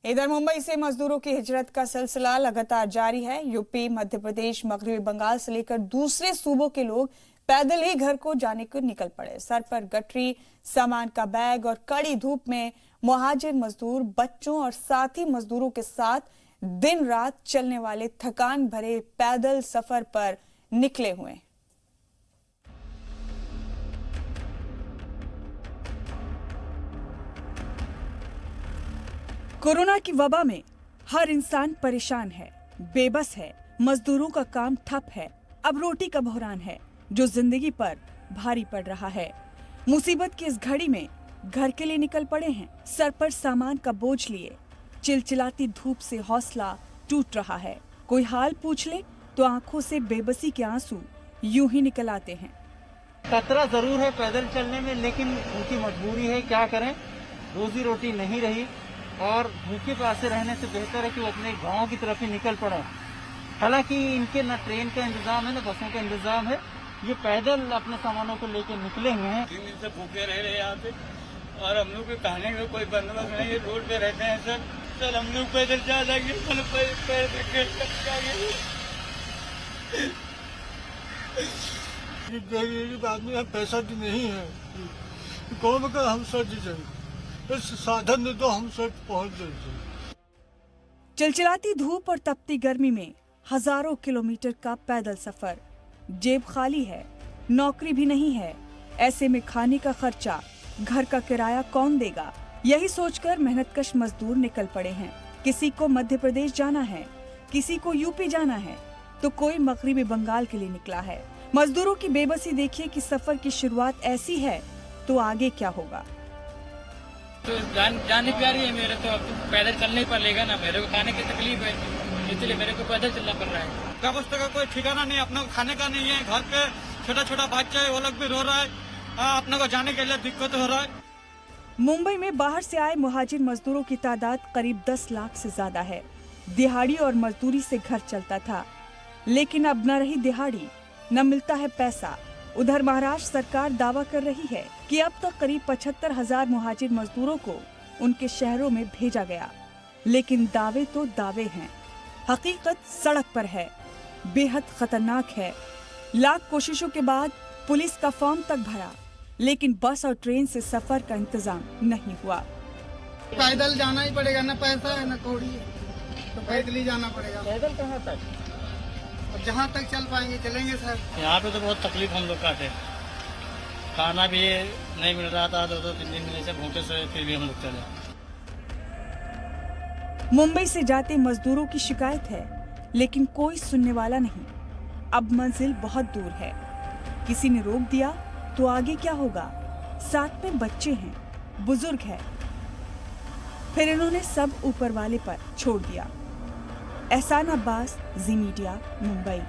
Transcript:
इधर मुंबई से मजदूरों की हिजरत का सिलसिला लगातार जारी है। यूपी, मध्य प्रदेश, मगरबी बंगाल से लेकर दूसरे सूबों के लोग पैदल ही घर को जाने को निकल पड़े। सर पर गठरी, सामान का बैग और कड़ी धूप में मुहाजिर मजदूर बच्चों और साथी मजदूरों के साथ दिन रात चलने वाले थकान भरे पैदल सफर पर निकले हुए। कोरोना की वबा में हर इंसान परेशान है, बेबस है। मजदूरों का काम ठप है। अब रोटी का बहरान है जो जिंदगी पर भारी पड़ रहा है। मुसीबत की इस घड़ी में घर के लिए निकल पड़े हैं। सर पर सामान का बोझ लिए चिलचिलाती धूप से हौसला टूट रहा है। कोई हाल पूछ ले तो आंखों से बेबसी के आंसू यूं ही निकल आते हैं। खतरा जरूर है पैदल चलने में, लेकिन उनकी मजबूरी है, क्या करें। रोजी रोटी नहीं रही और भूखे प्यासे रहने से बेहतर है कि वो अपने गांव की तरफ ही निकल पड़े। हालांकि इनके न ट्रेन का इंतजाम है न बसों का इंतजाम है। ये पैदल अपने सामानों को लेकर निकले हुए हैं। 3 दिन से भूखे रह रहे हैं यहाँ पे और हम लोग के खाने का कोई बंदोबस्त नहीं है। रोड पे रहते हैं सर हम लोग पैदल जा जाएंगे। गरीब आदमी है, पैसा भी नहीं है। कौन का हम सर जाएंगे, इस साधन ने तो हम सब पहुँच जाए। चिलचिलाती धूप और तपती गर्मी में हजारों किलोमीटर का पैदल सफर। जेब खाली है, नौकरी भी नहीं है। ऐसे में खाने का खर्चा, घर का किराया कौन देगा? यही सोचकर मेहनतकश मजदूर निकल पड़े हैं। किसी को मध्य प्रदेश जाना है, किसी को यूपी जाना है, तो कोई मगरबी बंगाल के लिए निकला है। मजदूरों की बेबसी देखिए कि सफर की शुरुआत ऐसी है तो आगे क्या होगा। तो जान प्यारी है मेरे, तो अब पैदल चलने ही पड़ेगा ना। मेरे को खाने की तकलीफ है, इसलिए मेरे को पैदल चलना पड़ रहा है। का कोई ठिकाना नहीं, अपने को खाने का नहीं है। घर पे छोटा छोटा बच्चा है, वो लोग भी रो रहा है। अपने को जाने के लिए दिक्कत हो रहा है। मुंबई में बाहर से आए मुहाजिर मजदूरों की तादाद करीब 10 लाख से ज्यादा है। दिहाड़ी और मजदूरी से घर चलता था, लेकिन अब न रही दिहाड़ी, न मिलता है पैसा। उधर महाराष्ट्र सरकार दावा कर रही है कि अब तक करीब 75,000 मुहाजिर मजदूरों को उनके शहरों में भेजा गया, लेकिन दावे तो दावे हैं। हकीकत सड़क पर है, बेहद खतरनाक है। लाख कोशिशों के बाद पुलिस का फॉर्म तक भरा, लेकिन बस और ट्रेन से सफर का इंतजाम नहीं हुआ। पैदल जाना ही पड़ेगा, न पैसा है न कौड़ी है, तो पैदल ही जाना पड़ेगा। पैदल कहाँ तक? और जहाँ तक चल पाएंगे चलेंगे सर। यहाँ पे तो बहुत तकलीफ हम लोग का थे। खाना भी नहीं मिल रहा था, 2-3 दिन से भूखे सोए, फिर भी हम लोग चले। मुंबई से जाते मजदूरों की शिकायत है, लेकिन कोई सुनने वाला नहीं। अब मंजिल बहुत दूर है। किसी ने रोक दिया तो आगे क्या होगा? साथ में बच्चे हैं, बुजुर्ग है। फिर इन्होंने सब ऊपर वाले पर छोड़ दिया। एहसान अब्बास, जी मीडिया, मुंबई।